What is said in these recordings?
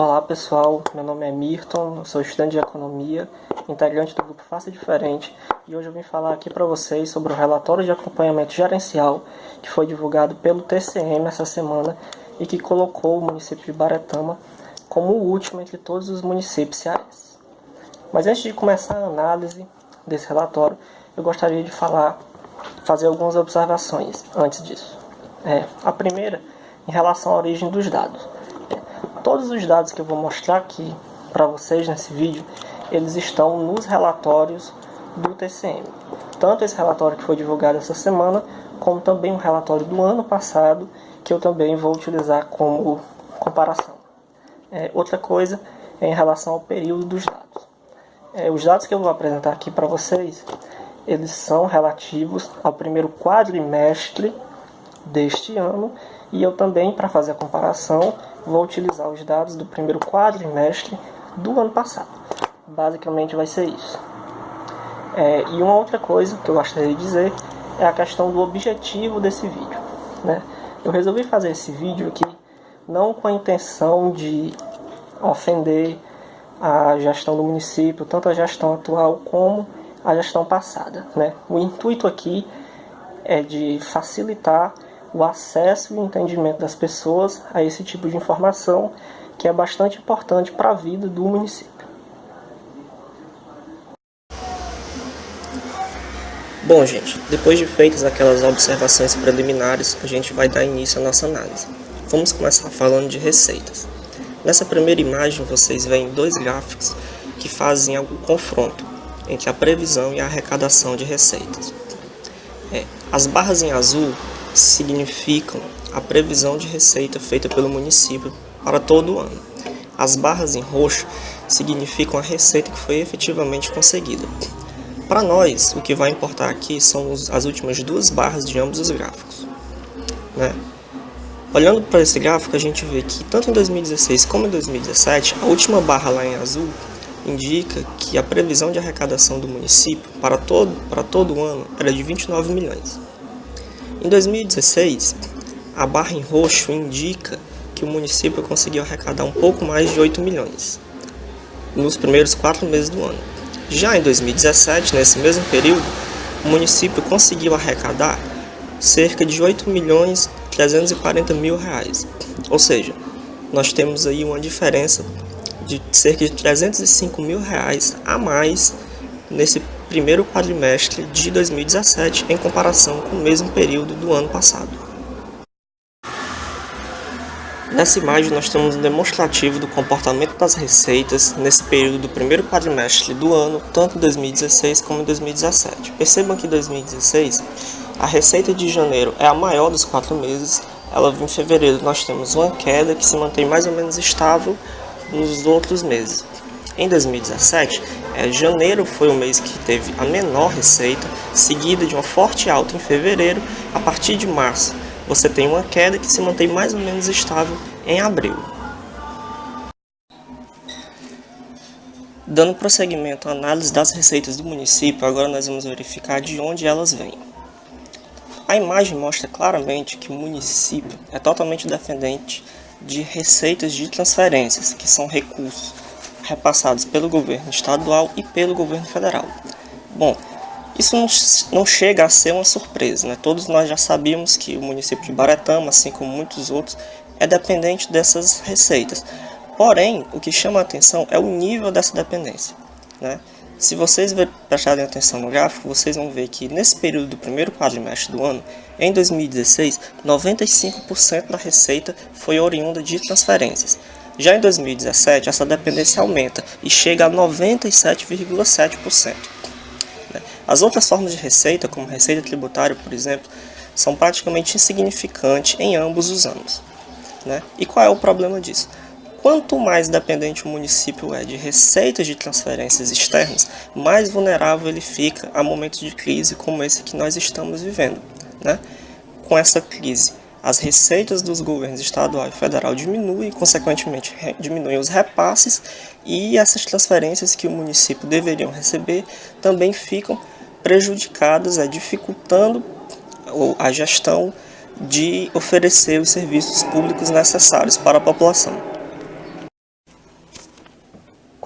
Olá pessoal, meu nome é Mirton, sou estudante de Economia, integrante do grupo Faça Diferente, e hoje eu vim falar aqui para vocês sobre o relatório de acompanhamento gerencial que foi divulgado pelo TCM essa semana e que colocou o município de Baretama como o último entre todos os municípios cearenses. Mas antes de começar a análise desse relatório, eu gostaria de fazer algumas observações antes disso. A primeira, em relação à origem dos dados. Todos os dados que eu vou mostrar aqui para vocês nesse vídeo, eles estão nos relatórios do TCM. Tanto esse relatório que foi divulgado essa semana, como também um relatório do ano passado, que eu também vou utilizar como comparação. Outra coisa é em relação ao período dos dados. Os dados que eu vou apresentar aqui para vocês, eles são relativos ao primeiro quadrimestre deste ano, e eu também, para fazer a comparação, vou utilizar os dados do primeiro quadrimestre do ano passado. Basicamente vai ser isso. E uma outra coisa que eu gostaria de dizer é a questão do objetivo desse vídeo, né? Eu resolvi fazer esse vídeo aqui não com a intenção de ofender a gestão do município, tanto a gestão atual como a gestão passada, né? O intuito aqui é de facilitar o acesso e o entendimento das pessoas a esse tipo de informação que é bastante importante para a vida do município. Bom, gente, depois de feitas aquelas observações preliminares, a gente vai dar início à nossa análise. Vamos começar falando de receitas. Nessa primeira imagem vocês veem dois gráficos que fazem algum confronto entre a previsão e a arrecadação de receitas. As barras em azul significam a previsão de receita feita pelo município para todo o ano. As barras em roxo significam a receita que foi efetivamente conseguida. Para nós, o que vai importar aqui são as últimas duas barras de ambos os gráficos, né? Olhando para esse gráfico, a gente vê que tanto em 2016 como em 2017, a última barra lá em azul indica que a previsão de arrecadação do município para todo o ano era de 29 milhões. Em 2016, a barra em roxo indica que o município conseguiu arrecadar um pouco mais de 8 milhões nos primeiros 4 meses do ano. Já em 2017, nesse mesmo período, o município conseguiu arrecadar cerca de 8 milhões 340 mil reais. Ou seja, nós temos aí uma diferença de cerca de 305 mil reais a mais nesse primeiro quadrimestre de 2017 em comparação com o mesmo período do ano passado. Nessa imagem nós temos um demonstrativo do comportamento das receitas nesse período do primeiro quadrimestre do ano, tanto em 2016 como em 2017. Percebam que em 2016 a receita de janeiro é a maior dos 4 meses. Em fevereiro nós temos uma queda que se mantém mais ou menos estável nos outros meses. Em 2017, janeiro foi o mês que teve a menor receita, seguida de uma forte alta em fevereiro. A partir de março, você tem uma queda que se mantém mais ou menos estável em abril. Dando prosseguimento à análise das receitas do município, agora nós vamos verificar de onde elas vêm. A imagem mostra claramente que o município é totalmente dependente de receitas de transferências, que são recursos repassados pelo governo estadual e pelo governo federal. Bom, isso não chega a ser uma surpresa, né? Todos nós já sabíamos que o município de Baretama, assim como muitos outros, é dependente dessas receitas. Porém, o que chama a atenção é o nível dessa dependência, né? Se vocês prestarem atenção no gráfico, vocês vão ver que nesse período do primeiro quadrimestre do ano, em 2016, 95% da receita foi oriunda de transferências. Já em 2017, essa dependência aumenta e chega a 97,7%. As outras formas de receita, como receita tributária, por exemplo, são praticamente insignificantes em ambos os anos, né? E qual é o problema disso? Quanto mais dependente o município é de receitas de transferências externas, mais vulnerável ele fica a momentos de crise como esse que nós estamos vivendo, né? Com essa crise, as receitas dos governos estadual e federal diminuem, consequentemente diminuem os repasses, e essas transferências que o município deveriam receber também ficam prejudicadas, dificultando a gestão de oferecer os serviços públicos necessários para a população.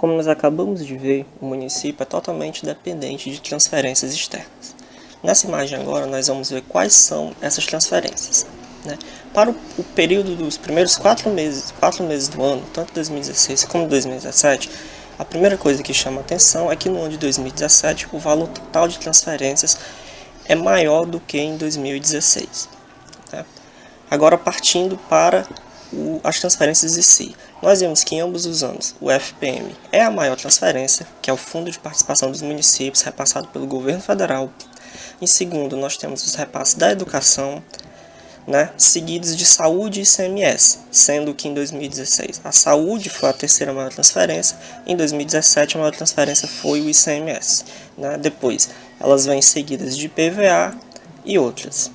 como nós acabamos de ver, o município é totalmente dependente de transferências externas. Nessa imagem agora, nós vamos ver quais são essas transferências, né? Para o período dos primeiros 4 meses do ano, tanto 2016 como 2017, a primeira coisa que chama a atenção é que no ano de 2017 o valor total de transferências é maior do que em 2016. Né? Agora, partindo para as transferências em si, nós vemos que em ambos os anos o FPM é a maior transferência, que é o Fundo de Participação dos Municípios, repassado pelo governo federal. Em segundo, nós temos os repasses da educação, né, seguidos de saúde e ICMS, sendo que em 2016 a saúde foi a terceira maior transferência, em 2017 a maior transferência foi o ICMS. Né? Depois, elas vêm seguidas de PVA e outras.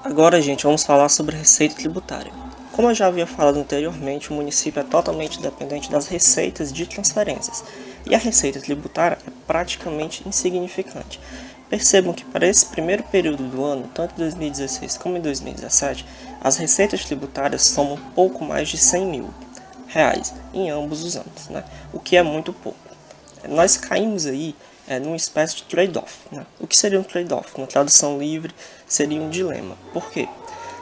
Agora, gente, vamos falar sobre receita tributária. Como eu já havia falado anteriormente, o município é totalmente dependente das receitas de transferências, e a receita tributária é praticamente insignificante. Percebam que para esse primeiro período do ano, tanto em 2016 como em 2017, as receitas tributárias somam um pouco mais de R$100 mil em ambos os anos, né? O que é muito pouco. Nós caímos aí numa espécie de trade-off. Né? O que seria um trade-off? Na tradução livre, seria um dilema. Por quê?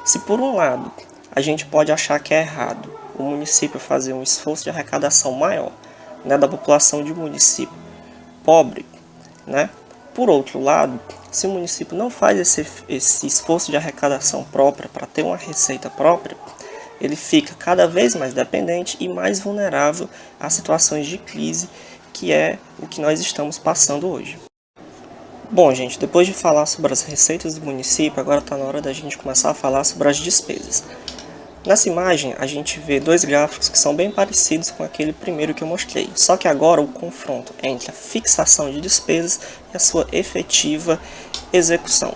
Se por um lado a gente pode achar que é errado o município fazer um esforço de arrecadação maior, né, da população de um município pobre, né? Por outro lado, se o município não faz esse esforço de arrecadação própria para ter uma receita própria, ele fica cada vez mais dependente e mais vulnerável a situações de crise, que é o que nós estamos passando hoje. Bom, gente, depois de falar sobre as receitas do município, agora está na hora da gente começar a falar sobre as despesas. Nessa imagem, a gente vê dois gráficos que são bem parecidos com aquele primeiro que eu mostrei, só que agora o confronto é entre a fixação de despesas e a sua efetiva execução.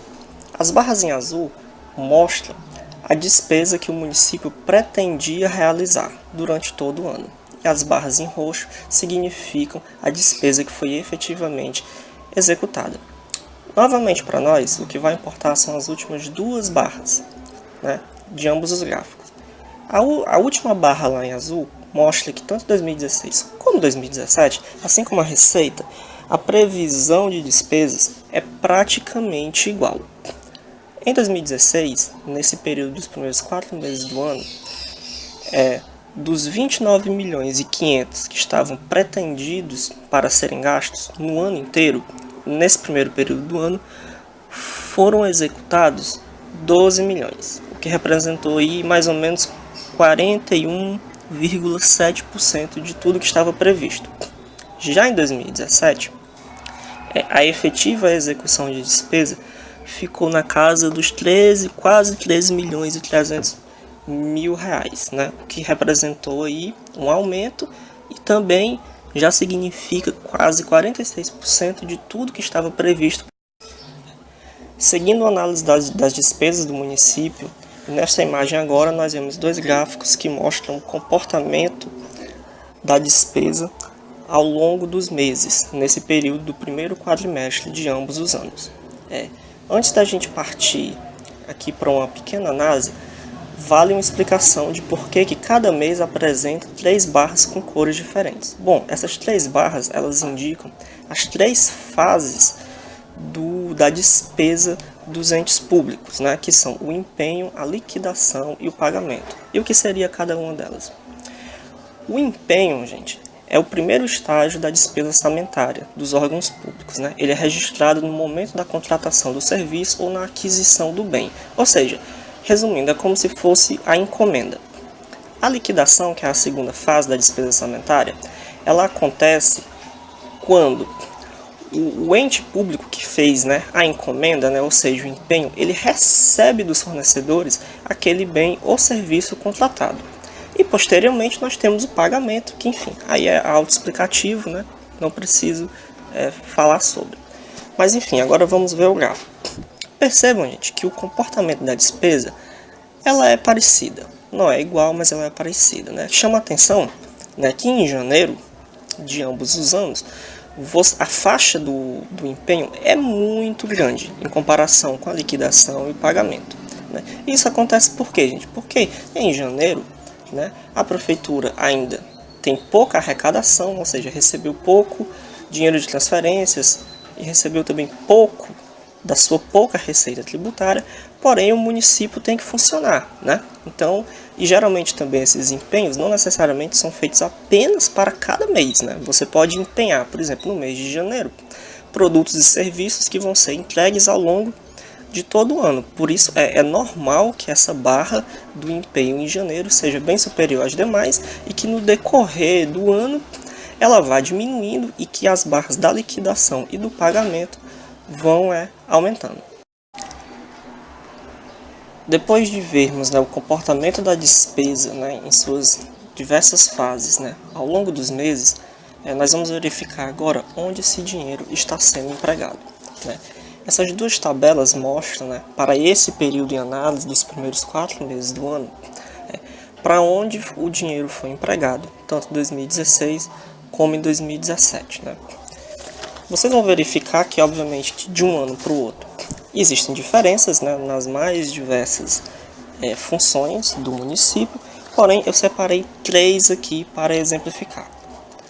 As barras em azul mostram a despesa que o município pretendia realizar durante todo o ano, e as barras em roxo significam a despesa que foi efetivamente executada. Novamente, para nós, o que vai importar são as últimas duas barras, né, de ambos os gráficos. A última barra lá em azul mostra que tanto 2016 como 2017, assim como a receita, a previsão de despesas é praticamente igual. Em 2016, nesse período dos primeiros 4 meses do ano, dos 29 milhões e 500 que estavam pretendidos para serem gastos no ano inteiro, nesse primeiro período do ano, foram executados 12 milhões, o que representou aí mais ou menos 41,7% de tudo que estava previsto. Já em 2017, a efetiva execução de despesa ficou na casa dos quase 13 milhões e 300 mil reais, né? O que representou aí um aumento e também já significa quase 46% de tudo que estava previsto. Seguindo a análise das despesas do município, nesta imagem agora nós vemos dois gráficos que mostram o comportamento da despesa ao longo dos meses, nesse período do primeiro quadrimestre de ambos os anos. Antes da gente partir aqui para uma pequena análise, vale uma explicação de por que cada mês apresenta 3 barras com cores diferentes. Bom, essas 3 barras elas indicam as 3 fases da despesa dos entes públicos, né, que são o empenho, a liquidação e o pagamento. E o que seria cada uma delas? O empenho, gente, é o primeiro estágio da despesa orçamentária dos órgãos públicos, né? Ele é registrado no momento da contratação do serviço ou na aquisição do bem. Ou seja, resumindo, é como se fosse a encomenda. A liquidação, que é a segunda fase da despesa orçamentária, ela acontece quando o ente público que fez, né, a encomenda, né, ou seja, o empenho, ele recebe dos fornecedores aquele bem ou serviço contratado. E posteriormente nós temos o pagamento, que enfim, aí é autoexplicativo, né, não preciso falar sobre. Mas enfim, agora vamos ver o gráfico. Percebam, gente, que o comportamento da despesa ela é parecida. Não é igual, mas ela é parecida, né? Chama a atenção, né, que em janeiro de ambos os anos, a faixa do empenho é muito grande em comparação com a liquidação e o pagamento, né? Isso acontece por quê, gente? Porque em janeiro, né, a prefeitura ainda tem pouca arrecadação, ou seja, recebeu pouco dinheiro de transferências e recebeu também pouco da sua pouca receita tributária, porém o município tem que funcionar, né? Então, e geralmente também esses empenhos não necessariamente são feitos apenas para cada mês, né? Você pode empenhar, por exemplo, no mês de janeiro, produtos e serviços que vão ser entregues ao longo de todo o ano. Por isso é normal que essa barra do empenho em janeiro seja bem superior às demais e que no decorrer do ano ela vá diminuindo e que as barras da liquidação e do pagamento vão aumentando. Depois de vermos, né, o comportamento da despesa, né, em suas diversas fases, né, ao longo dos meses, nós vamos verificar agora onde esse dinheiro está sendo empregado, né. Essas duas tabelas mostram, né, para esse período em análise dos primeiros 4 meses do ano, para onde o dinheiro foi empregado, tanto em 2016 como em 2017. Né. Vocês vão verificar que, obviamente, que de um ano para o outro existem diferenças, né, nas mais diversas funções do município, porém eu separei 3 aqui para exemplificar.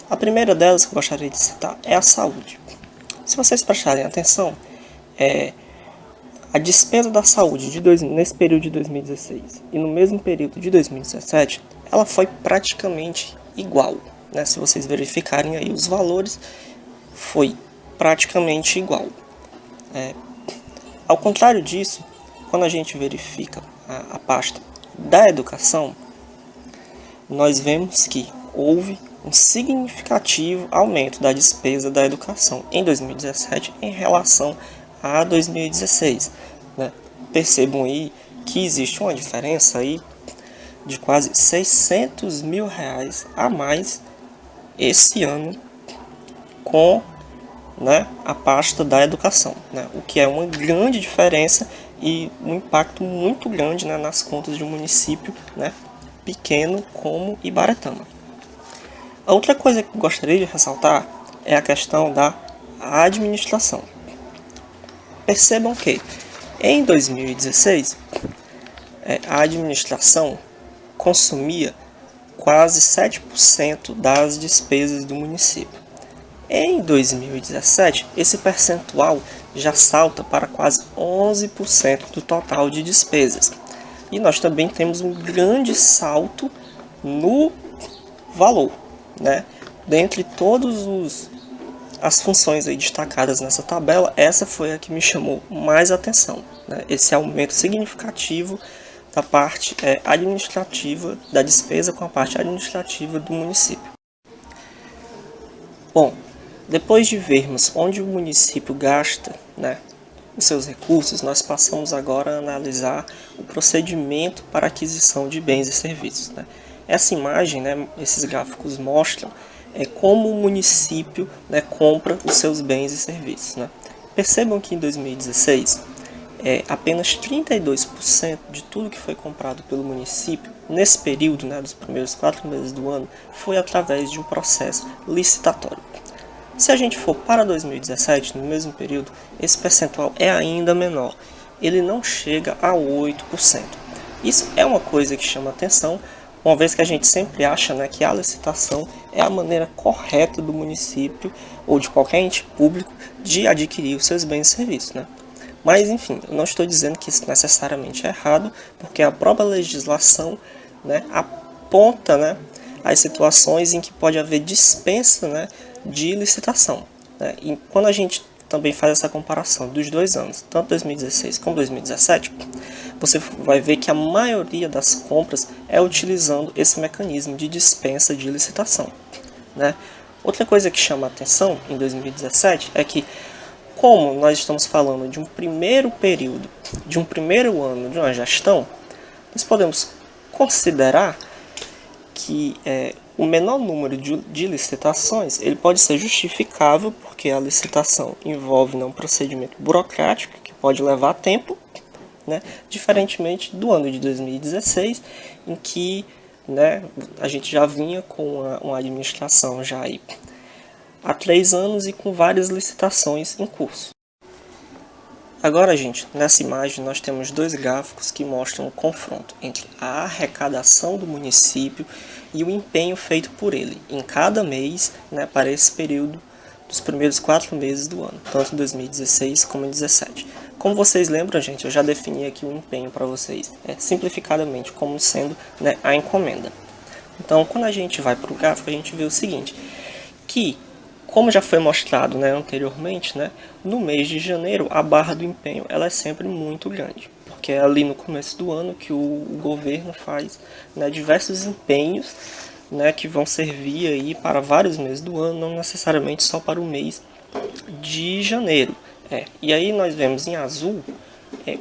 A primeira delas que eu gostaria de citar é a saúde. Se vocês prestarem atenção, a despesa da saúde nesse período de 2016 e no mesmo período de 2017, ela foi praticamente igual. Né? Se vocês verificarem aí os valores, foi praticamente igual. Ao contrário disso, quando a gente verifica a pasta da educação, nós vemos que houve um significativo aumento da despesa da educação em 2017 em relação a 2016. Né? Percebam aí que existe uma diferença aí de quase R$600 mil a mais esse ano com, né, a pasta da educação, né, o que é uma grande diferença e um impacto muito grande, né, nas contas de um município, né, pequeno como Ibaretama. A outra coisa que eu gostaria de ressaltar é a questão da administração. Percebam que em 2016 a administração consumia quase 7% das despesas do município. Em 2017, esse percentual já salta para quase 11% do total de despesas. E nós também temos um grande salto no valor, né? Dentre todas as funções aí destacadas nessa tabela, essa foi a que me chamou mais atenção, né? Esse aumento significativo da parte administrativa, da despesa com a parte administrativa do município. Bom, depois de vermos onde o município gasta, né, os seus recursos, nós passamos agora a analisar o procedimento para aquisição de bens e serviços. Né. Essa imagem, né, esses gráficos mostram como o município, né, compra os seus bens e serviços. Né. Percebam que em 2016, apenas 32% de tudo que foi comprado pelo município, nesse período, né, dos primeiros 4 meses do ano, foi através de um processo licitatório. Se a gente for para 2017, no mesmo período, esse percentual é ainda menor. Ele não chega a 8%. Isso é uma coisa que chama atenção, uma vez que a gente sempre acha, né, que a licitação é a maneira correta do município ou de qualquer ente público de adquirir os seus bens e serviços. Né? Mas, enfim, eu não estou dizendo que isso necessariamente é errado, porque a própria legislação, né, aponta, né, as situações em que pode haver dispensa, né, de licitação. Né? E quando a gente também faz essa comparação dos 2 anos, tanto 2016 como 2017, você vai ver que a maioria das compras é utilizando esse mecanismo de dispensa de licitação. Né? Outra coisa que chama a atenção em 2017 é que, como nós estamos falando de um primeiro período, de um primeiro ano de uma gestão, nós podemos considerar que o menor número de licitações ele pode ser justificável porque a licitação envolve, né, um procedimento burocrático que pode levar tempo, né, diferentemente do ano de 2016, em que, né, a gente já vinha com uma administração já aí há 3 anos e com várias licitações em curso. Agora, gente, nessa imagem nós temos dois gráficos que mostram o confronto entre a arrecadação do município e o empenho feito por ele em cada mês, né, para esse período dos primeiros 4 meses do ano, tanto em 2016 como em 2017. Como vocês lembram, gente, eu já defini aqui o empenho para vocês, simplificadamente como sendo, né, a encomenda. Então, quando a gente vai para o gráfico, a gente vê o seguinte, que como já foi mostrado, né, anteriormente, né, no mês de janeiro a barra do empenho ela é sempre muito grande, porque é ali no começo do ano que o governo faz, né, diversos empenhos, né, que vão servir aí para vários meses do ano, não necessariamente só para o mês de janeiro. E aí nós vemos em azul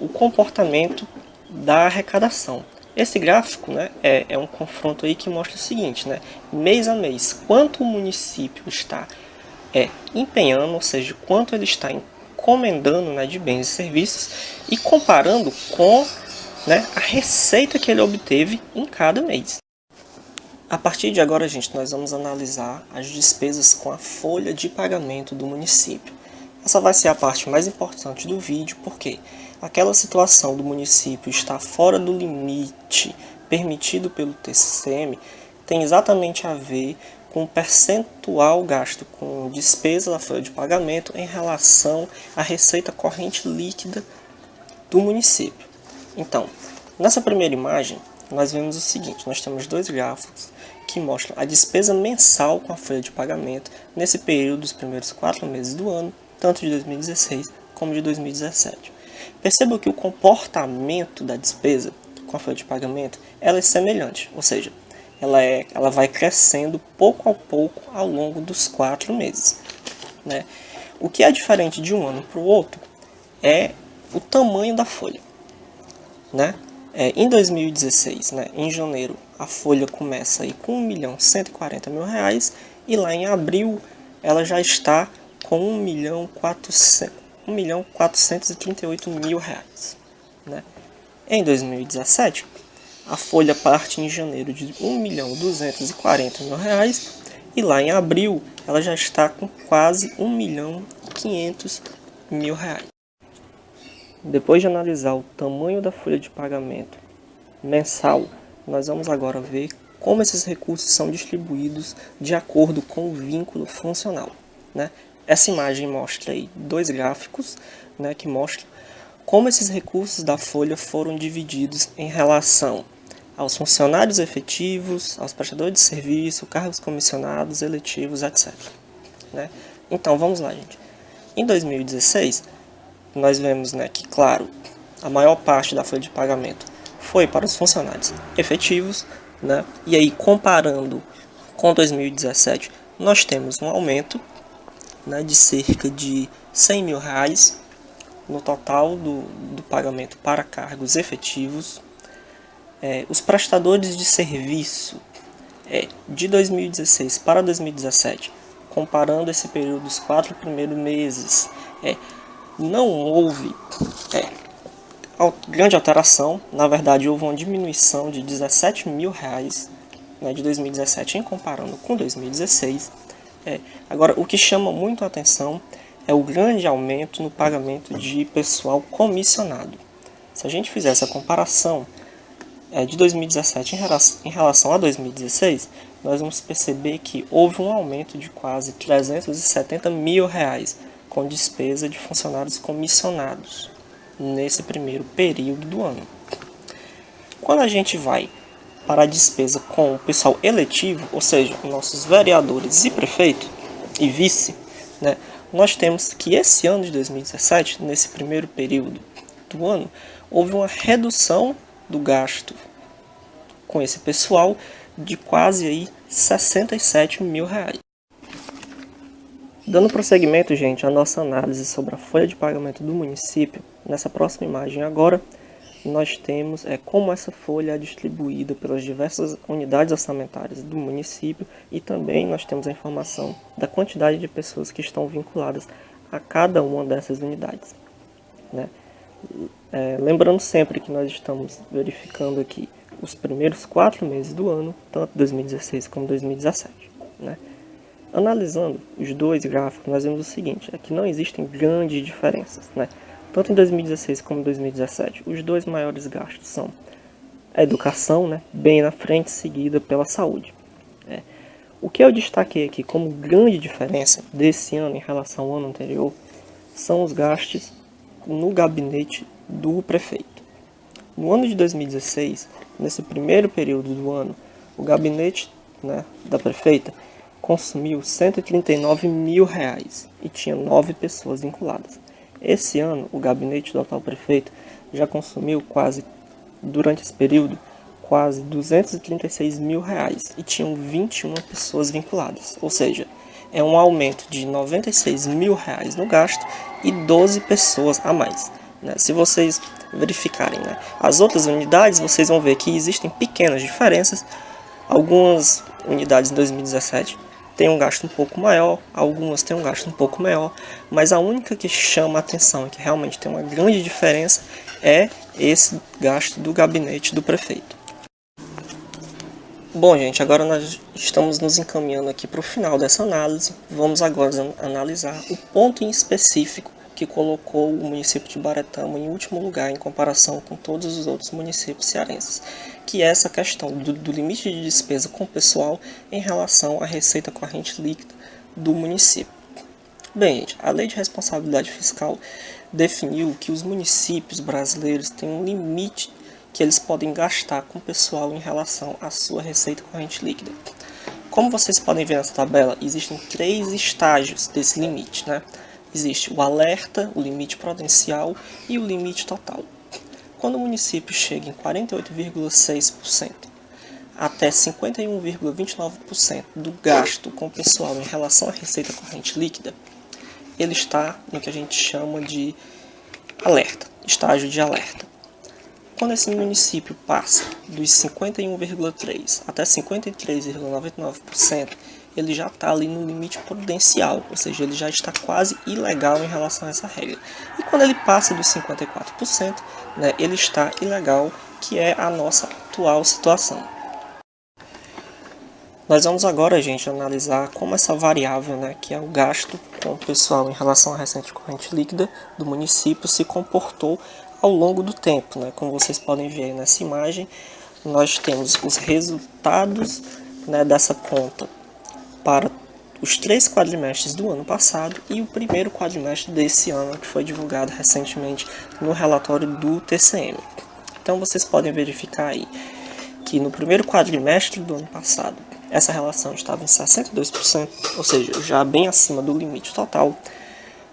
o comportamento da arrecadação. Esse gráfico, né, é um confronto aí que mostra o seguinte, né, mês a mês, quanto o município está empenhando, ou seja, quanto ele está encomendando, né, de bens e serviços, e comparando com, né, a receita que ele obteve em cada mês. A partir de agora, gente, nós vamos analisar as despesas com a folha de pagamento do município. Essa vai ser a parte mais importante do vídeo, porque aquela situação do município estar fora do limite permitido pelo TCM tem exatamente a ver com o percentual gasto com despesa da folha de pagamento em relação à receita corrente líquida do município. Então, nessa primeira imagem, nós vemos o seguinte, nós temos dois gráficos que mostram a despesa mensal com a folha de pagamento nesse período dos primeiros 4 meses do ano, tanto de 2016 como de 2017. Perceba que o comportamento da despesa com a folha de pagamento ela é semelhante, ou seja, ela vai crescendo pouco a pouco ao longo dos 4 meses. Né? O que é diferente de um ano para o outro é o tamanho da folha. Né? Em 2016, né, em janeiro, a folha começa aí com R$1.140.000 e lá em abril ela já está com R$1.438.000. Né? Em 2017, a folha parte em janeiro de R$1.240.000 e lá em abril ela já está com quase R$1.500.000. Depois de analisar o tamanho da folha de pagamento mensal, nós vamos agora ver como esses recursos são distribuídos de acordo com o vínculo funcional. Né? Essa imagem mostra aí dois gráficos, né, que mostram como esses recursos da folha foram divididos em relação aos funcionários efetivos, aos prestadores de serviço, cargos comissionados, eletivos, etc. Né? Então vamos lá, gente. Em 2016, nós vemos, né, que, claro, a maior parte da folha de pagamento foi para os funcionários efetivos, né? E aí, comparando com 2017, nós temos um aumento, né, de cerca de R$100.000 no total do pagamento para cargos efetivos. Os prestadores de serviço de 2016 para 2017, comparando esse período dos 4 primeiros meses, não houve grande alteração. Na verdade, houve uma diminuição de R$17.000, né, de 2017 em comparando com 2016. Agora, o que chama muito a atenção é o grande aumento no pagamento de pessoal comissionado. Se a gente fizer essa comparação de 2017 em relação a 2016, nós vamos perceber que houve um aumento de quase R$370.000 com despesa de funcionários comissionados nesse primeiro período do ano. Quando a gente vai para a despesa com o pessoal eletivo, ou seja, nossos vereadores e prefeito e vice, né, nós temos que esse ano de 2017, nesse primeiro período do ano, houve uma redução do gasto com esse pessoal de quase aí R$67.000. Dando prosseguimento, gente, à nossa análise sobre a folha de pagamento do município, nessa próxima imagem agora, nós temos como essa folha é distribuída pelas diversas unidades orçamentárias do município e também nós temos a informação da quantidade de pessoas que estão vinculadas a cada uma dessas unidades. Né? Lembrando sempre que nós estamos verificando aqui os primeiros 4 meses do ano, tanto 2016 como 2017. Né? Analisando os dois gráficos, nós vemos o seguinte, que não existem grandes diferenças. Né? tanto em 2016 como em 2017, os dois maiores gastos são a educação, né, bem na frente, seguida pela saúde. O que eu destaquei aqui como grande diferença desse ano em relação ao ano anterior são os gastos no gabinete do prefeito. No ano de 2016, nesse primeiro período do ano, o gabinete, né, da prefeita consumiu R$139 mil e tinha 9 pessoas vinculadas. Esse ano, o gabinete do atual prefeito já consumiu durante esse período, quase R$236 mil e tinham 21 pessoas vinculadas. Ou seja, é um aumento de R$96 mil no gasto e 12 pessoas a mais. Se vocês verificarem, as outras unidades, vocês vão ver que existem pequenas diferenças. Algumas unidades em 2017 têm um gasto um pouco maior, algumas têm um gasto um pouco menor, mas a única que chama a atenção e que realmente tem uma grande diferença é esse gasto do gabinete do prefeito. Bom, gente, agora nós estamos nos encaminhando aqui para o final dessa análise. Vamos agora analisar o ponto em específico que colocou o município de Baretama em último lugar em comparação com todos os outros municípios cearenses, que é essa questão do limite de despesa com o pessoal em relação à receita corrente líquida do município. Bem, gente, a Lei de Responsabilidade Fiscal definiu que os municípios brasileiros têm um limite que eles podem gastar com o pessoal em relação à sua receita corrente líquida. Como vocês podem ver nessa tabela, existem 3 estágios desse limite, Existe o alerta, o limite prudencial e o limite total. Quando o município chega em 48,6% até 51,29% do gasto com o pessoal em relação à receita corrente líquida, ele está no que a gente chama de alerta, estágio de alerta. Quando esse município passa dos 51,3% até 53,99%, ele já está ali no limite prudencial, ou seja, ele já está quase ilegal em relação a essa regra. E quando ele passa dos 54%, ele está ilegal, que é a nossa atual situação. Nós vamos agora, gente, analisar como essa variável, que é o gasto com o pessoal em relação à receita corrente líquida do município, se comportou ao longo do tempo. Como vocês podem ver nessa imagem, nós temos os resultados dessa conta para os 3 quadrimestres do ano passado e o primeiro quadrimestre desse ano, que foi divulgado recentemente no relatório do TCM. Então vocês podem verificar aí que no primeiro quadrimestre do ano passado, essa relação estava em 62%, ou seja, já bem acima do limite total.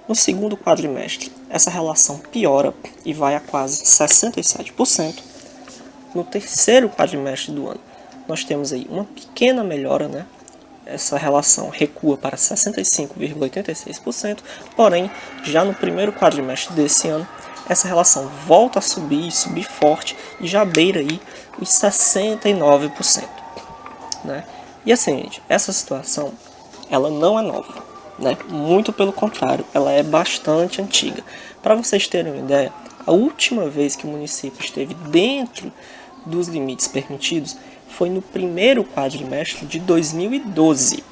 No segundo quadrimestre, essa relação piora e vai a quase 67%. No terceiro quadrimestre do ano, nós temos aí uma pequena melhora, Essa relação recua para 65,86%, porém, já no primeiro quadrimestre desse ano, essa relação volta a subir forte e já beira aí os 69%. E assim, gente, essa situação, ela não é nova. Muito pelo contrário, ela é bastante antiga. Para vocês terem uma ideia, a última vez que o município esteve dentro dos limites permitidos foi no primeiro quadrimestre de 2012,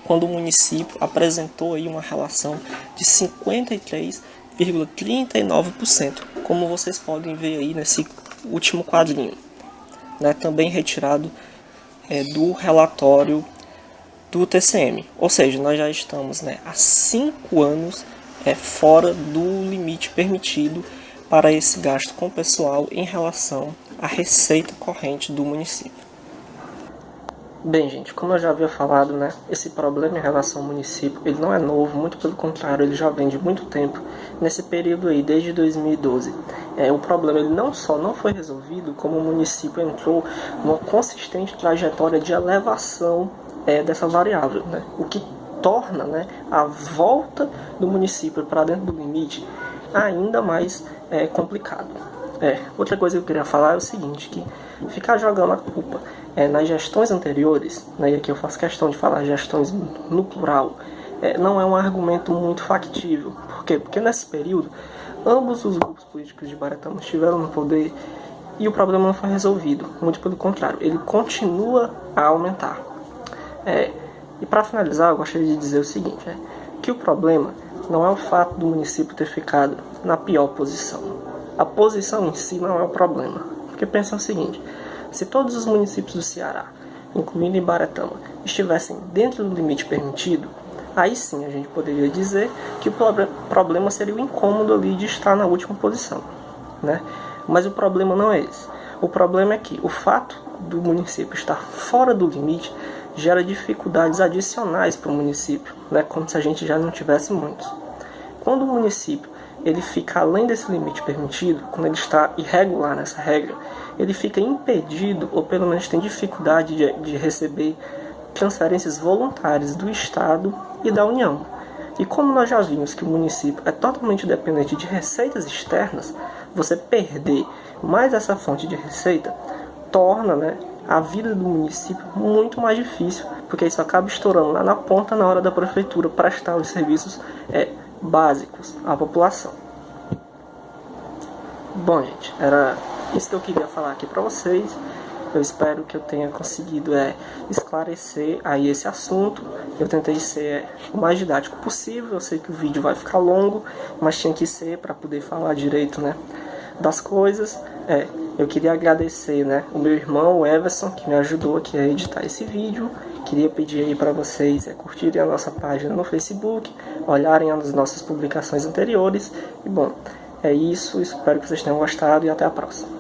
quando o município apresentou aí uma relação de 53,39%, como vocês podem ver aí nesse último quadrinho, também retirado do relatório do TCM, ou seja, nós já estamos há 5 anos fora do limite permitido para esse gasto com o pessoal em relação à receita corrente do município. Bem, gente, como eu já havia falado, esse problema em relação ao município, ele não é novo, muito pelo contrário, ele já vem de muito tempo, nesse período aí, desde 2012. O problema ele não só não foi resolvido, como o município entrou numa consistente trajetória de elevação dessa variável, o que torna a volta do município para dentro do limite ainda mais complicado. Outra coisa que eu queria falar é o seguinte, que ficar jogando a culpa nas gestões anteriores, e aqui eu faço questão de falar gestões no plural, não é um argumento muito factível. Por quê? Porque nesse período, ambos os grupos políticos de Baretama estiveram no poder e o problema não foi resolvido. Muito pelo contrário, ele continua a aumentar. E para finalizar, eu gostaria de dizer o seguinte, que o problema não é o fato do município ter ficado na pior posição. A posição em si não é o problema. Porque pensa o seguinte, se todos os municípios do Ceará, incluindo Ibaretama, estivessem dentro do limite permitido, aí sim a gente poderia dizer que o problema seria o incômodo ali de estar na última posição, né? Mas o problema não é esse. O problema é que o fato do município estar fora do limite gera dificuldades adicionais para o município, né? Como se a gente já não tivesse muitos. Quando o município ele fica além desse limite permitido, quando ele está irregular nessa regra, ele fica impedido, ou pelo menos tem dificuldade de receber transferências voluntárias do Estado e da União. E como nós já vimos que o município é totalmente dependente de receitas externas, você perder mais essa fonte de receita torna, né, a vida do município muito mais difícil, porque isso acaba estourando lá na ponta na hora da prefeitura prestar os serviços básicos à população. Bom, gente, era isso que eu queria falar aqui para vocês. Eu espero que eu tenha conseguido esclarecer aí esse assunto. Eu tentei ser o mais didático possível. Eu sei que o vídeo vai ficar longo, mas tinha que ser para poder falar direito, né, das coisas. Eu queria agradecer, né, o meu irmão, o Everson, que me ajudou aqui a editar esse vídeo. Queria pedir aí para vocês curtirem a nossa página no Facebook, olharem as nossas publicações anteriores. E bom, é isso. Espero que vocês tenham gostado e até a próxima.